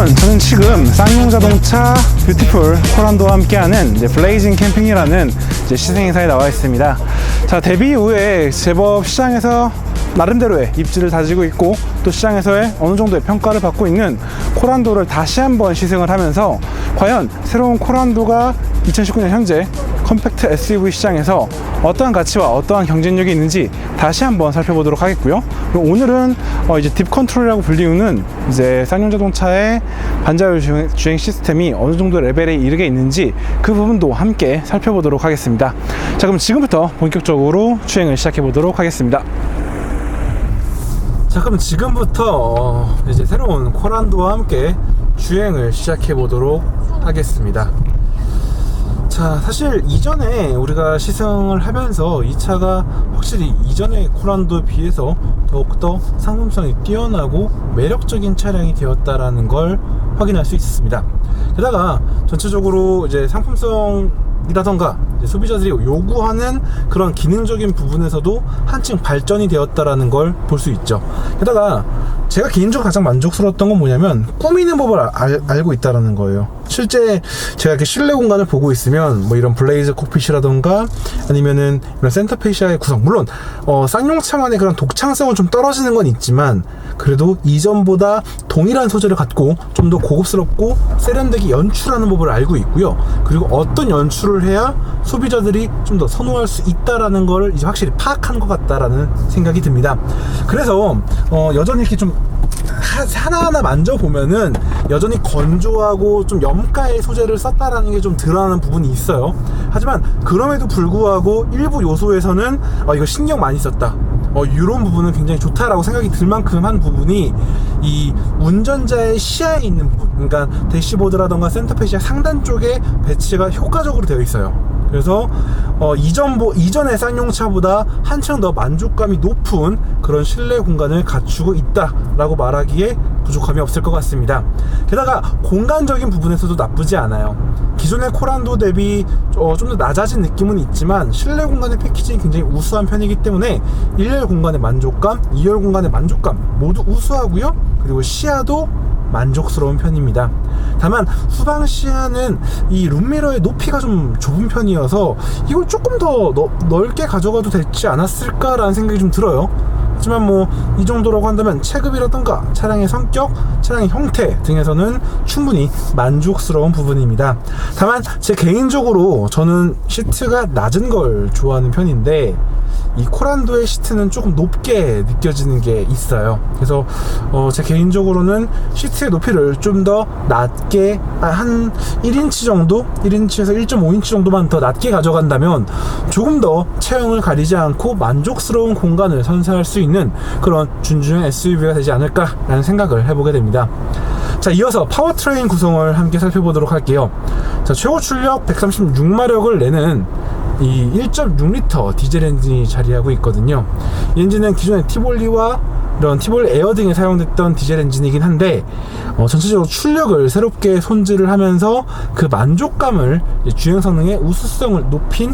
여러분, 저는 지금 쌍용자동차 뷰티풀 코란도와 함께하는 블레이징 캠핑이라는 시승행사에 나와 있습니다. 자, 데뷔 이후에 제법 시장에서 나름대로의 입지를 다지고 있고, 또 시장에서의 어느 정도의 평가를 받고 있는 코란도를 다시 한번 시승을 하면서 과연 새로운 코란도가 2019년 현재 컴팩트 SUV 시장에서 어떠한 가치와 어떠한 경쟁력이 있는지 다시 한번 살펴보도록 하겠고요. 그리고 오늘은 이제 딥 컨트롤이라고 불리우는 이제 쌍용자동차의 반자율 주행 시스템이 어느 정도 레벨에 이르게 있는지 그 부분도 함께 살펴보도록 하겠습니다. 자, 그럼 지금부터 본격적으로 주행을 시작해 보도록 하겠습니다. 자, 그럼 지금부터 이제 새로운 코란도와 함께 주행을 시작해 보도록 하겠습니다. 자, 사실 이전에 우리가 시승을 하면서 이 차가 확실히 이전의 코란도에 비해서 더욱더 상품성이 뛰어나고 매력적인 차량이 되었다라는 걸 확인할 수 있습니다. 게다가 전체적으로 이제 상품성이라던가 소비자들이 요구하는 그런 기능적인 부분에서도 한층 발전이 되었다라는 걸 볼 수 있죠. 게다가 제가 개인적으로 가장 만족스러웠던 건 뭐냐면 꾸미는 법을 알고 있다라는 거예요. 실제 제가 이렇게 실내 공간을 보고 있으면 뭐 이런 블레이즈 콕핏이라던가 아니면은 이런 센터페시아의 구성, 물론 쌍용차만의 그런 독창성은 좀 떨어지는 건 있지만 그래도 이전보다 동일한 소재를 갖고 좀 더 고급스럽고 세련되게 연출하는 법을 알고 있고요. 그리고 어떤 연출을 해야 소비자들이 좀 더 선호할 수 있다라는 걸 이제 확실히 파악한 것 같다라는 생각이 듭니다. 그래서 여전히 이렇게 좀 하나하나 만져보면은 여전히 건조하고 좀 염가의 소재를 썼다라는 게 좀 드러나는 부분이 있어요. 하지만 그럼에도 불구하고 일부 요소에서는 이거 신경 많이 썼다, 이런 부분은 굉장히 좋다라고 생각이 들 만큼 한 부분이 이 운전자의 시야에 있는 부분, 그러니까 대시보드라던가 센터페시아 상단 쪽에 배치가 효과적으로 되어 있어요. 그래서 이전의 쌍용차보다 한층 더 만족감이 높은 그런 실내 공간을 갖추고 있다라고 말하기에 부족함이 없을 것 같습니다. 게다가 공간적인 부분에서도 나쁘지 않아요. 기존의 코란도 대비 좀 더 낮아진 느낌은 있지만 실내 공간의 패키징이 굉장히 우수한 편이기 때문에 1열 공간의 만족감, 2열 공간의 만족감 모두 우수하고요. 그리고 시야도 만족스러운 편입니다. 다만 후방 시야는 이 룸미러의 높이가 좀 좁은 편이어서 이걸 조금 더 넓게 가져가도 되지 않았을까라는 생각이 좀 들어요. 하지만 뭐 이 정도라고 한다면 체급이라던가 차량의 성격, 차량의 형태 등에서는 충분히 만족스러운 부분입니다. 다만 제 개인적으로 저는 시트가 낮은 걸 좋아하는 편인데 이 코란도의 시트는 조금 높게 느껴지는 게 있어요. 그래서 제 개인적으로는 시트의 높이를 좀 더 낮게, 한 1인치 정도, 1인치에서 1.5인치 정도만 더 낮게 가져간다면 조금 더 체형을 가리지 않고 만족스러운 공간을 선사할 수 있는 그런 준중형 SUV가 되지 않을까라는 생각을 해보게 됩니다. 자, 이어서 파워트레인 구성을 함께 살펴보도록 할게요. 자, 최고 출력 136마력을 내는 이 1.6L 디젤 엔진이 자리하고 있거든요. 이 엔진은 기존의 티볼리와 이런 티볼리 에어 등에 사용됐던 디젤 엔진이긴 한데 전체적으로 출력을 새롭게 손질을 하면서 그 만족감을, 주행 성능의 우수성을 높인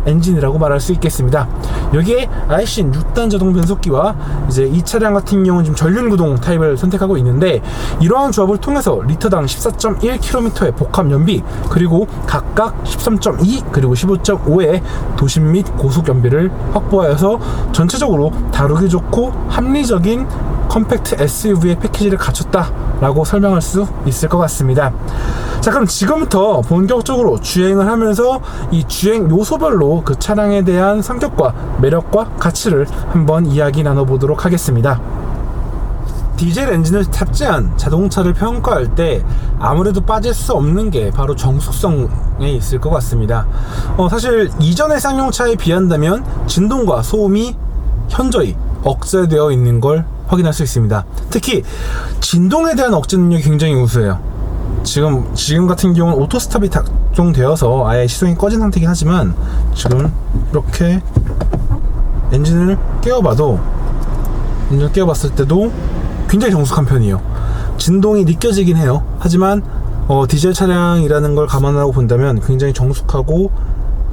엔진이라고 말할 수 있겠습니다. 여기에 아이신 6단 자동 변속기와 이제 이 차량 같은 경우는 지금 전륜 구동 타입을 선택하고 있는데, 이러한 조합을 통해서 리터당 14.1km의 복합 연비, 그리고 각각 13.2 그리고 15.5의 도심 및 고속 연비를 확보하여서 전체적으로 다루기 좋고 합리적인 컴팩트 SUV의 패키지를 갖췄다라고 설명할 수 있을 것 같습니다. 자, 그럼 지금부터 본격적으로 주행을 하면서 이 주행 요소별로 그 차량에 대한 성격과 매력과 가치를 한번 이야기 나눠보도록 하겠습니다. 디젤 엔진을 탑재한 자동차를 평가할 때 아무래도 빠질 수 없는 게 바로 정숙성에 있을 것 같습니다. 사실 이전의 쌍용차에 비한다면 진동과 소음이 현저히 억제되어 있는 걸 확인할 수 있습니다. 특히 진동에 대한 억제 능력이 굉장히 우수해요. 지금 같은 경우는 오토스탑이 작동되어서 아예 시동이 꺼진 상태이긴 하지만 지금 이렇게 엔진을 깨워봤을 때도 굉장히 정숙한 편이에요. 진동이 느껴지긴 해요. 하지만 디젤 차량이라는 걸 감안하고 본다면 굉장히 정숙하고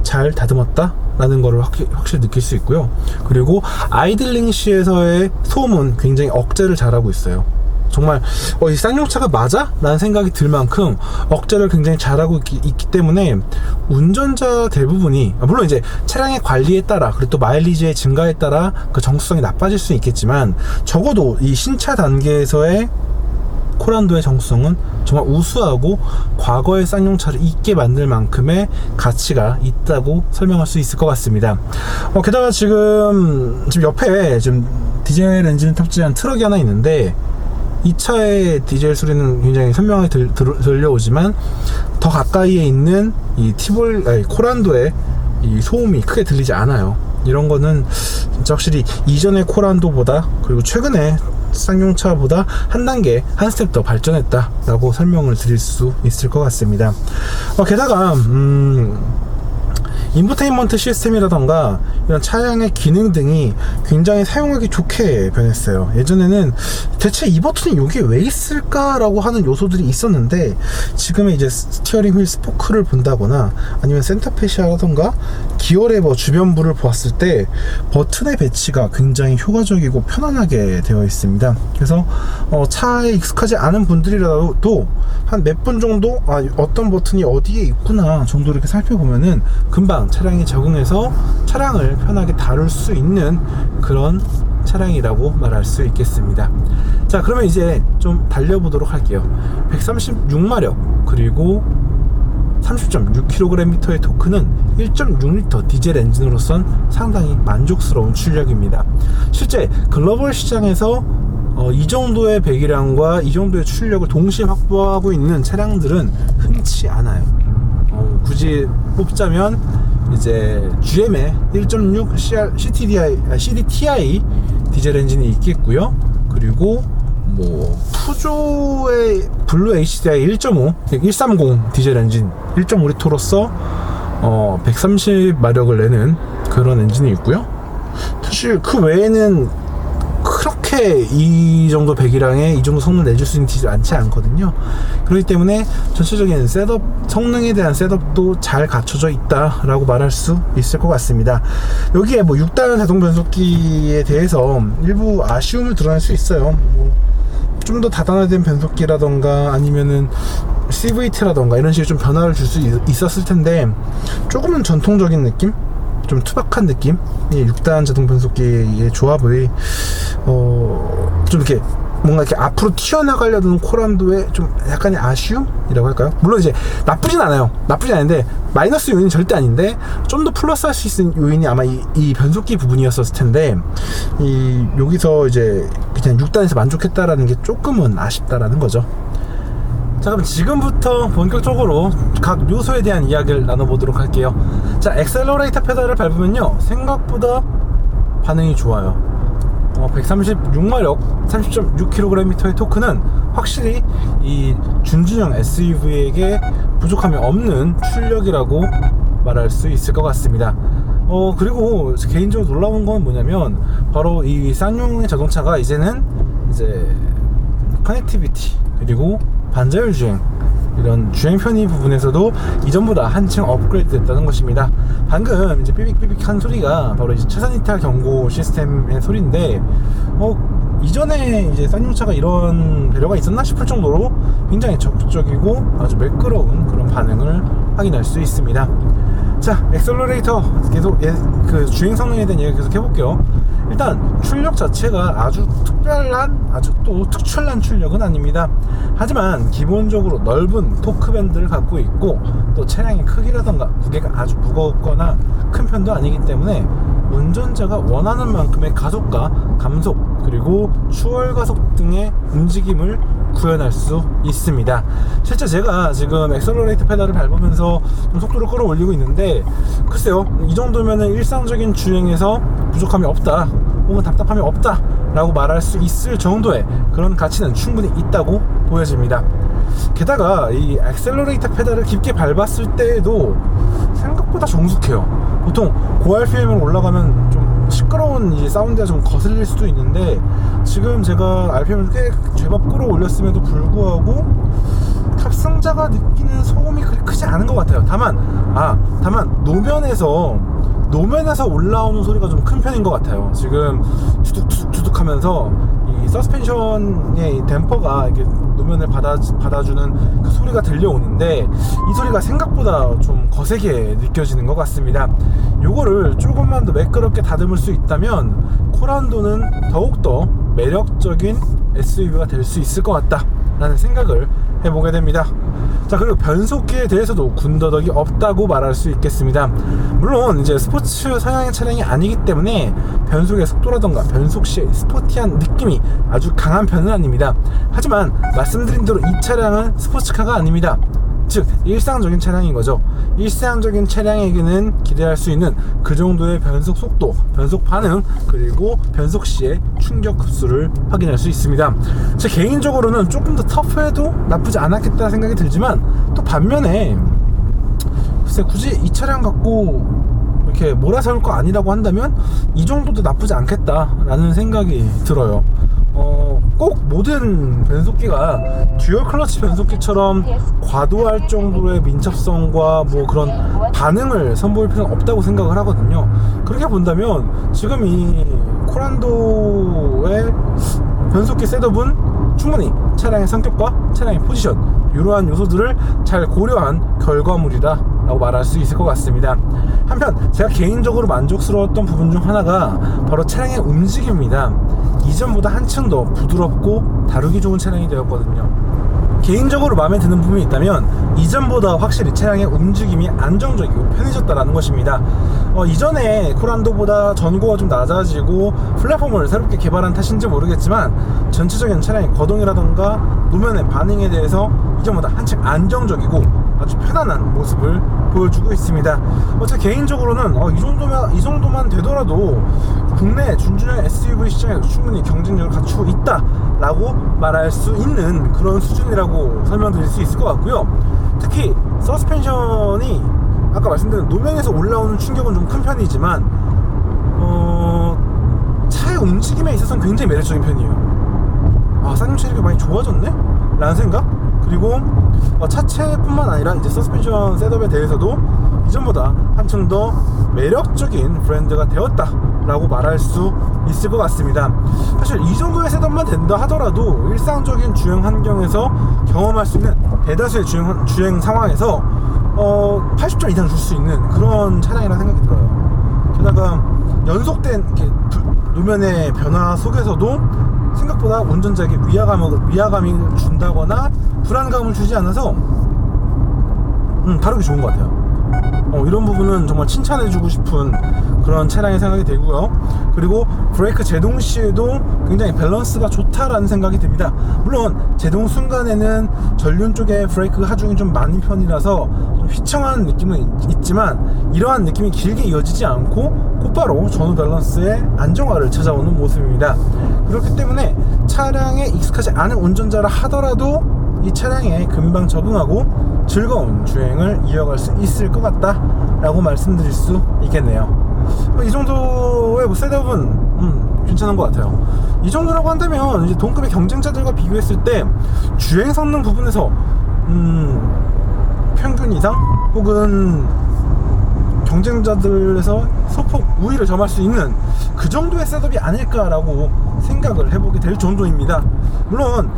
잘 다듬었다 라는 거를 확실히 느낄 수 있고요. 그리고 아이들링 시에서의 소음은 굉장히 억제를 잘하고 있어요. 정말 이 쌍용차가 맞아? 라는 생각이 들 만큼 억제를 굉장히 잘하고 있기 때문에 운전자 대부분이, 물론 이제 차량의 관리에 따라 그리고 또 마일리지의 증가에 따라 그 정수성이 나빠질 수는 있겠지만, 적어도 이 신차 단계에서의 코란도의 정수성은 정말 우수하고 과거의 쌍용차를 잊게 만들 만큼의 가치가 있다고 설명할 수 있을 것 같습니다. 게다가 지금 옆에 지금 디젤 엔진을 탑재한 트럭이 하나 있는데, 이 차의 디젤 소리는 굉장히 선명하게 들려오지만 더 가까이에 있는 이 코란도의 이 소음이 크게 들리지 않아요. 이런 거는 진짜 확실히 이전의 코란도보다, 그리고 최근에 쌍용차보다 한 단계, 한 스텝 더 발전했다 라고 설명을 드릴 수 있을 것 같습니다. 게다가 인포테인먼트 시스템이라던가 이런 차량의 기능 등이 굉장히 사용하기 좋게 변했어요. 예전에는 대체 이 버튼이 여기에 왜 있을까 라고 하는 요소들이 있었는데, 지금의 이제 스티어링 휠 스포크를 본다거나 아니면 센터 페시아라던가 기어 레버 주변부를 보았을 때 버튼의 배치가 굉장히 효과적이고 편안하게 되어 있습니다. 그래서 차에 익숙하지 않은 분들이라도 한 몇 분 정도 어떤 버튼이 어디에 있구나 정도 이렇게 살펴보면은 금방 차량에 적응해서 차량을 편하게 다룰 수 있는 그런 차량이라고 말할 수 있겠습니다. 자, 그러면 이제 좀 달려보도록 할게요. 136마력 그리고 30.6kgm의 토크는 1.6L 디젤 엔진으로선 상당히 만족스러운 출력입니다. 실제 글로벌 시장에서 이 정도의 배기량과 이 정도의 출력을 동시에 확보하고 있는 차량들은 흔치 않아요. 굳이 뽑자면 이제 GM의 1.6 CDTI 디젤 엔진이 있겠고요. 그리고 뭐 푸조의 블루 HDI 1.5 130 디젤 엔진 1.5L로서 130마력을 내는 그런 엔진이 있고요. 사실 그 외에는 그렇게 이 정도 배기량에 이 정도 성능을 내줄 수 있는 디젤이 많지 않거든요. 그렇기 때문에 전체적인 셋업, 성능에 대한 셋업도 잘 갖춰져 있다라고 말할 수 있을 것 같습니다. 여기에 뭐 6단 자동 변속기에 대해서 일부 아쉬움을 드러낼 수 있어요. 좀 더 다단화된 변속기라던가 아니면은 CVT라던가 이런 식의 좀 변화를 줄 수 있었을 텐데, 조금은 전통적인 느낌? 좀 투박한 느낌? 이 6단 자동 변속기의 조합의 좀 이렇게 뭔가 이렇게 앞으로 튀어나가려는 코란도의 좀 약간의 아쉬움이라고 할까요? 물론 이제 나쁘진 않아요. 나쁘진 않은데 마이너스 요인은 절대 아닌데, 좀 더 플러스 할 수 있는 요인이 아마 이 변속기 부분이었을 텐데, 여기서 이제 그냥 6단에서 만족했다라는 게 조금은 아쉽다라는 거죠. 자, 그럼 지금부터 본격적으로 각 요소에 대한 이야기를 나눠보도록 할게요. 자, 엑셀러레이터 페달을 밟으면요, 생각보다 반응이 좋아요. 136마력 30.6kgm의 토크는 확실히 이 준준형 SUV에게 부족함이 없는 출력이라고 말할 수 있을 것 같습니다. 그리고 개인적으로 놀라운 건 뭐냐면, 바로 이 쌍용의 자동차가 이제는 이제 커넥티비티 그리고 반자율 주행, 이런 주행 편의 부분에서도 이전보다 한층 업그레이드 됐다는 것입니다. 방금 이제 삐빅삐빅 한 소리가 바로 이제 차선 이탈 경고 시스템의 소리인데, 이전에 이제 쌍용차가 이런 배려가 있었나 싶을 정도로 굉장히 적극적이고 아주 매끄러운 그런 반응을 확인할 수 있습니다. 자, 엑셀러레이터 계속 그 주행 성능에 대한 얘기 계속 해볼게요. 일단 출력 자체가 아주 특별한, 아주 또 특출난 출력은 아닙니다. 하지만 기본적으로 넓은 토크 밴드를 갖고 있고, 또 차량의 크기라던가 무게가 아주 무겁거나 큰 편도 아니기 때문에 운전자가 원하는 만큼의 가속과 감속 그리고 추월 가속 등의 움직임을 구현할 수 있습니다. 실제 제가 지금 엑셀러레이터 페달을 밟으면서 좀 속도를 끌어올리고 있는데, 글쎄요, 이 정도면은 일상적인 주행에서 부족함이 없다 혹은 답답함이 없다 라고 말할 수 있을 정도의 그런 가치는 충분히 있다고 보여집니다. 게다가 이 엑셀러레이터 페달을 깊게 밟았을 때에도 생각보다 정숙해요. 보통 고RPM으로 올라가면 좀 시끄러운 이제 사운드가 좀 거슬릴 수도 있는데, 지금 제가 RPM을 꽤 제법 끌어올렸음에도 불구하고 탑승자가 느끼는 소음이 그리 크지 않은 것 같아요. 다만 노면에서 올라오는 소리가 좀 큰 편인 것 같아요. 지금 주둑주둑 하면서 이 이 서스펜션의 댐퍼가 이렇게 노면을 받아주는 그 소리가 들려오는데 이 소리가 생각보다 좀 거세게 느껴지는 것 같습니다. 요거를 조금만 더 매끄럽게 다듬을 수 있다면 코란도는 더욱더 매력적인 SUV가 될 수 있을 것 같다 라는 생각을 해보게 됩니다. 자, 그리고 변속기에 대해서도 군더더기 없다고 말할 수 있겠습니다. 물론 이제 스포츠 성향의 차량이 아니기 때문에 변속의 속도라던가 변속 시의 스포티한 느낌이 아주 강한 편은 아닙니다. 하지만 말씀드린 대로 이 차량은 스포츠카가 아닙니다. 즉 일상적인 차량인 거죠. 일상적인 차량에게는 기대할 수 있는 그 정도의 변속 속도, 변속 반응, 그리고 변속 시의 충격 흡수를 확인할 수 있습니다. 제 개인적으로는 조금 더 터프해도 나쁘지 않았겠다는 생각이 들지만 또 반면에 글쎄 굳이 이 차량 갖고 이렇게 몰아세울 거 아니라고 한다면 이 정도도 나쁘지 않겠다라는 생각이 들어요. 꼭 모든 변속기가 듀얼 클러치 변속기처럼 과도할 정도의 민첩성과 뭐 그런 반응을 선보일 필요는 없다고 생각을 하거든요. 그렇게 본다면 지금 이 코란도의 변속기 셋업은 충분히 차량의 성격과 차량의 포지션, 이러한 요소들을 잘 고려한 결과물이다 라고 말할 수 있을 것 같습니다. 한편 제가 개인적으로 만족스러웠던 부분 중 하나가 바로 차량의 움직임입니다. 이전보다 한층 더 부드럽고 다루기 좋은 차량이 되었거든요. 개인적으로 마음에 드는 부분이 있다면 이전보다 확실히 차량의 움직임이 안정적이고 편해졌다라는 것입니다. 이전에 코란도보다 전고가 좀 낮아지고 플랫폼을 새롭게 개발한 탓인지 모르겠지만 전체적인 차량의 거동이라던가 노면의 반응에 대해서 이전보다 한층 안정적이고 아주 편안한 모습을 보여주고 있습니다. 제 개인적으로는 이 정도만 되더라도 국내 준준형 SUV 시장에서 충분히 경쟁력을 갖추고 있다라고 말할 수 있는 그런 수준이라고 설명드릴 수 있을 것 같고요. 특히 서스펜션이 아까 말씀드린 노면에서 올라오는 충격은 좀 큰 편이지만 차의 움직임에 있어서는 굉장히 매력적인 편이에요. 쌍용 체력이 많이 좋아졌네? 라는 생각? 그리고 차체뿐만 아니라 이제 서스펜션 셋업에 대해서도 이전보다 한층 더 매력적인 브랜드가 되었다 라고 말할 수 있을 것 같습니다. 사실 이 정도의 셋업만 된다 하더라도 일상적인 주행 환경에서 경험할 수 있는 대다수의 주행 상황에서 80점 이상 줄 수 있는 그런 차량이라는 생각이 들어요. 게다가 연속된 이렇게 노면의 변화 속에서도 생각보다 운전자에게 위화감이 준다거나 불안감을 주지 않아서 다루기 좋은 것 같아요. 이런 부분은 정말 칭찬해주고 싶은 그런 차량의 생각이 되고요. 그리고 브레이크 제동 시에도 굉장히 밸런스가 좋다라는 생각이 듭니다. 물론 제동 순간에는 전륜 쪽에 브레이크 하중이 좀 많은 편이라서 좀 휘청하는 느낌은 있지만 이러한 느낌이 길게 이어지지 않고 곧바로 전후 밸런스의 안정화를 찾아오는 모습입니다. 그렇기 때문에 차량에 익숙하지 않은 운전자라 하더라도 이 차량에 금방 적응하고 즐거운 주행을 이어갈 수 있을 것 같다 라고 말씀드릴 수 있겠네요. 이 정도의 셋업은 괜찮은 것 같아요. 이 정도라고 한다면 이제 동급의 경쟁자들과 비교했을 때 주행 성능 부분에서 평균 이상 혹은 경쟁자들에서 소폭 우위를 점할 수 있는 그 정도의 셋업이 아닐까라고 생각을 해보게 될 정도입니다. 물론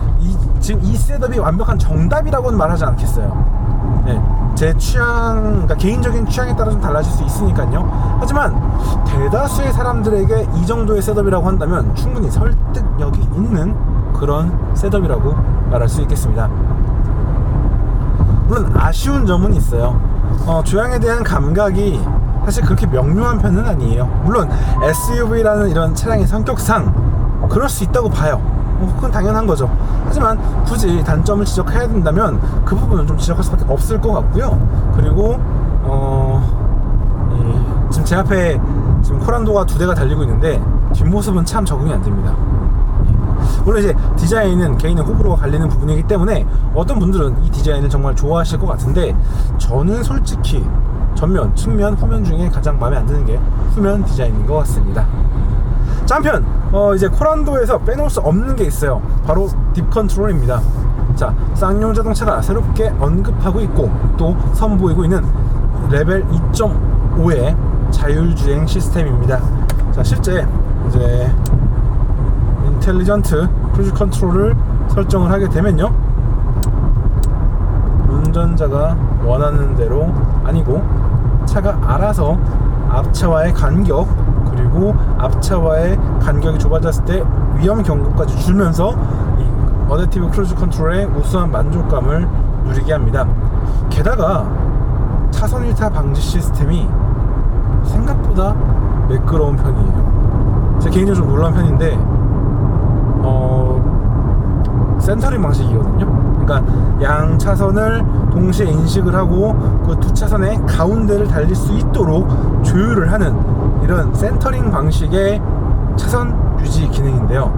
지금 이 셋업이 완벽한 정답이라고는 말하지 않겠어요. 네, 제 그러니까 개인적인 취향에 따라 좀 달라질 수 있으니까요. 하지만 대다수의 사람들에게 이 정도의 셋업이라고 한다면 충분히 설득력이 있는 그런 셋업이라고 말할 수 있겠습니다. 물론 아쉬운 점은 있어요. 주행에 대한 감각이 사실 그렇게 명료한 편은 아니에요. 물론 SUV라는 이런 차량의 성격상 그럴 수 있다고 봐요. 그건 당연한 거죠. 하지만 굳이 단점을 지적해야 된다면 그 부분은 좀 지적할 수밖에 없을 것 같고요. 그리고 지금 제 앞에 지금 코란도가 2대가 달리고 있는데 뒷모습은 참 적응이 안 됩니다. 물론 이제 디자인은 개인의 호불호가 갈리는 부분이기 때문에 어떤 분들은 이 디자인을 정말 좋아하실 것 같은데 저는 솔직히 전면, 측면, 후면 중에 가장 마음에 안 드는 게 후면 디자인인 것 같습니다. 자, 한편 이제 코란도에서 빼놓을 수 없는 게 있어요. 바로 딥 컨트롤입니다. 자, 쌍용 자동차가 새롭게 언급하고 있고 또 선보이고 있는 레벨 2.5의 자율주행 시스템입니다. 자, 실제 이제 인텔리전트 크루즈 컨트롤을 설정을 하게 되면요, 운전자가 원하는 대로 아니고 차가 알아서 앞차와의 간격, 그리고 앞차와의 간격이 좁아졌을 때 위험 경고까지 주면서 이 어댑티브 크루즈 컨트롤의 우수한 만족감을 누리게 합니다. 게다가 차선 일타 방지 시스템이 생각보다 매끄러운 편이에요. 제 개인적으로 좀 놀란 편인데 센터링 방식이거든요. 그러니까 양 차선을 동시에 인식을 하고 그 두 차선의 가운데를 달릴 수 있도록 조율을 하는 이런 센터링 방식의 차선 유지 기능인데요,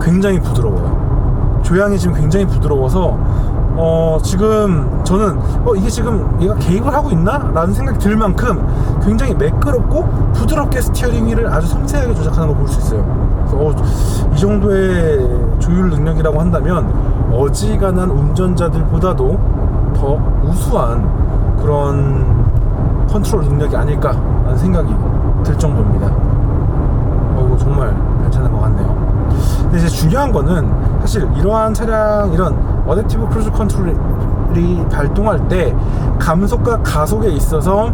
굉장히 부드러워요. 조향이 지금 굉장히 부드러워서 지금 저는 이게 지금 얘가 개입을 하고 있나? 라는 생각이 들 만큼 굉장히 매끄럽고 부드럽게 스티어링 휠을 아주 섬세하게 조작하는 걸 볼 수 있어요. 그래서 이 정도의 조율 능력이라고 한다면 어지간한 운전자들보다도 더 우수한 그런 컨트롤 능력이 아닐까라는 생각이 들 정도입니다. 이거 정말 괜찮은 것 같네요. 근데 이제 중요한 거는 사실 이러한 차량, 이런 어댑티브 크루즈 컨트롤이 발동할 때 감속과 가속에 있어서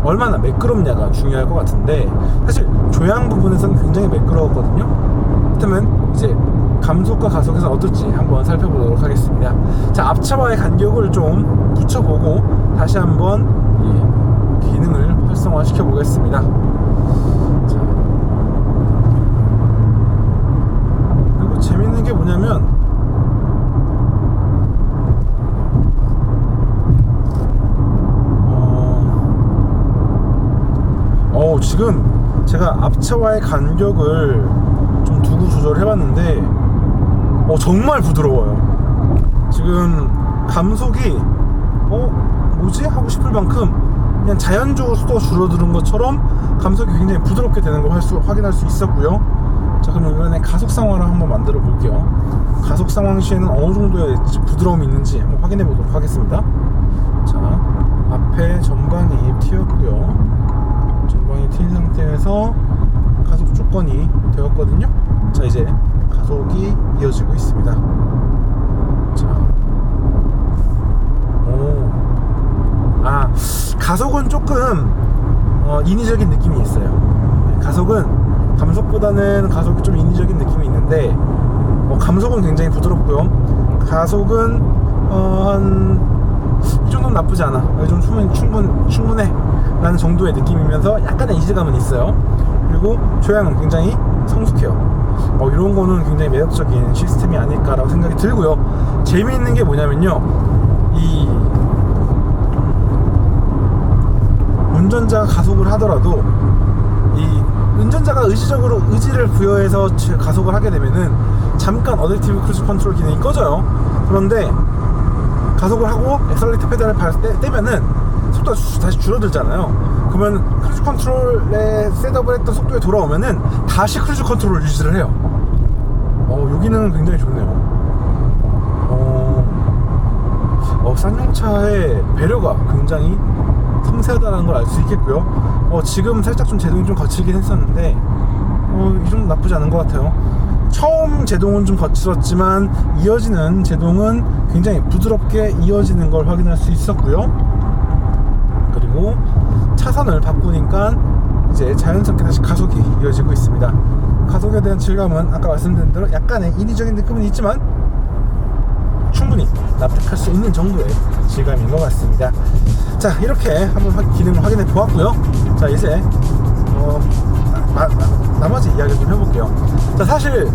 얼마나 매끄럽냐가 중요할 것 같은데, 사실 조향 부분에서는 굉장히 매끄러웠거든요. 그렇다면 이제 감속과 가속에서 어떨지 한번 살펴보도록 하겠습니다. 자, 앞차와의 간격을 좀 붙여보고 다시 한번 이 기능을 활성화 시켜 보겠습니다. 자, 그리고 재밌는 게 뭐냐면 지금 제가 앞차와의 간격을 좀 두고 조절을 해봤는데 정말 부드러워요. 지금 감속이 뭐지? 하고 싶을 만큼 그냥 자연적으로 속도가 줄어드는 것처럼 감속이 굉장히 부드럽게 되는 걸 확인할 수 있었고요. 자, 그럼 이번에 가속 상황을 한번 만들어 볼게요. 가속 상황 시에는 어느 정도의 부드러움이 있는지 한번 확인해 보도록 하겠습니다. 자, 앞에 전방이 튀었고요. 전방이 튄 상태에서 가속 조건이 되었거든요. 자, 이제 가속이 이어지고 있습니다. 자, 가속은 조금 인위적인 느낌이 있어요. 가속은 감속보다는 가속이 좀 인위적인 느낌이 있는데 감속은 굉장히 부드럽고요. 가속은 한 이 정도는 나쁘지 않아, 좀 충분해 라는 정도의 느낌이면서 약간의 이질감은 있어요. 그리고 조향은 굉장히 성숙해요. 이런 거는 굉장히 매력적인 시스템이 아닐까라고 생각이 들고요. 재미있는 게 뭐냐면요, 이 운전자가 가속을 하더라도 이 운전자가 의지를 부여해서 가속을 하게 되면은 잠깐 어댑티브 크루즈 컨트롤 기능이 꺼져요. 그런데 가속을 하고 엑셀레이터 페달을 떼면은 속도가 다시 줄어들잖아요. 그러면 크루즈 컨트롤에 셋업을 했던 속도에 돌아오면은 다시 크루즈 컨트롤을 유지를 해요. 요 기능은 굉장히 좋네요. 쌍용차의 배려가 굉장히 섬세하다는 걸 알 수 있겠고요. 지금 살짝 좀 제동이 좀 거칠긴 했었는데 이 정도 나쁘지 않은 것 같아요. 처음 제동은 좀 거칠었지만 이어지는 제동은 굉장히 부드럽게 이어지는 걸 확인할 수 있었고요. 그리고 차선을 바꾸니까 이제 자연스럽게 다시 가속이 이어지고 있습니다. 가속에 대한 질감은 아까 말씀드린 대로 약간의 인위적인 느낌은 있지만 충분히 납득할 수 있는 정도의 질감인 것 같습니다. 자, 이렇게 한번 기능을 확인해 보았고요. 자, 이제 나머지 이야기를 좀 해볼게요. 자, 사실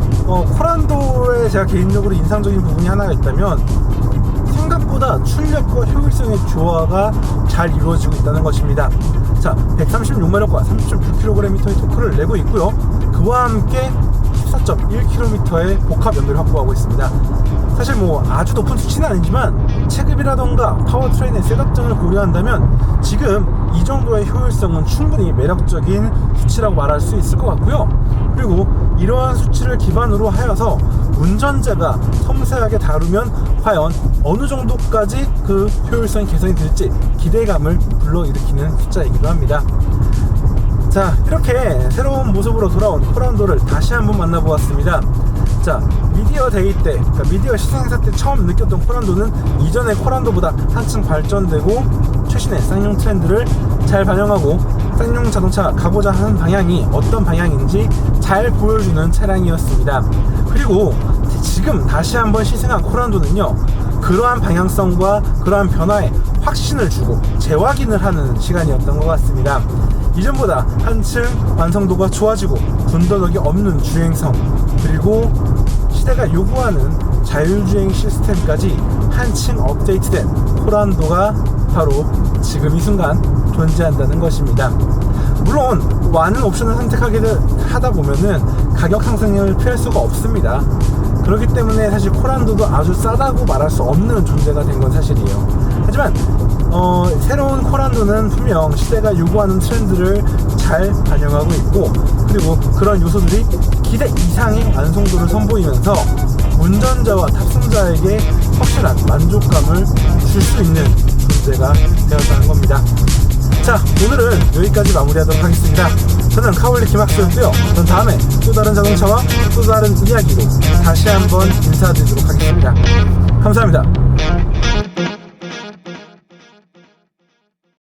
코란도에 제가 개인적으로 인상적인 부분이 하나가 있다면 생각보다 출력과 효율성의 조화가 잘 이루어지고 있다는 것입니다. 자, 136마력과 30.9kg의 토크를 내고 있고요. 그와 함께 14.1km의 복합 연비를 확보하고 있습니다. 사실 아주 높은 수치는 아니지만 체급이라던가 파워트레인의 셋업 등을 고려한다면 지금 이 정도의 효율성은 충분히 매력적인 수치라고 말할 수 있을 것 같고요. 그리고 이러한 수치를 기반으로 하여서 운전자가 섬세하게 다루면 과연 어느 정도까지 그 효율성이 개선이 될지 기대감을 불러일으키는 숫자이기도 합니다. 자, 이렇게 새로운 모습으로 돌아온 코란도를 다시 한번 만나보았습니다. 자, 미디어 데이 때, 그러니까 미디어 시승행사 때 처음 느꼈던 코란도는 이전의 코란도보다 한층 발전되고 최신의 쌍용 트렌드를 잘 반영하고 쌍용 자동차가 가고자 하는 방향이 어떤 방향인지 잘 보여주는 차량이었습니다. 그리고 지금 다시 한번 시승한 코란도는요, 그러한 방향성과 그러한 변화에 확신을 주고 재확인을 하는 시간이었던 것 같습니다. 이전보다 한층 완성도가 좋아지고 군더더기 없는 주행성, 그리고 시대가 요구하는 자율주행 시스템까지 한층 업데이트된 코란도가 바로 지금 이 순간 존재한다는 것입니다. 물론 많은 옵션을 선택하게 하다 보면은 가격 상승을 피할 수가 없습니다. 그렇기 때문에 사실 코란도도 아주 싸다고 말할 수 없는 존재가 된 건 사실이에요. 하지만 새로운 코란도는 분명 시대가 요구하는 트렌드를 잘 반영하고 있고, 그리고 그런 요소들이 기대 이상의 완성도를 선보이면서 운전자와 탑승자에게 확실한 만족감을 줄 수 있는 존재가 되었다는 겁니다. 자, 오늘은 여기까지 마무리하도록 하겠습니다. 저는 카올리 김학수였고요. 전 다음에 또 다른 자동차와 또 다른 이야기로 다시 한번 인사드리도록 하겠습니다. 감사합니다.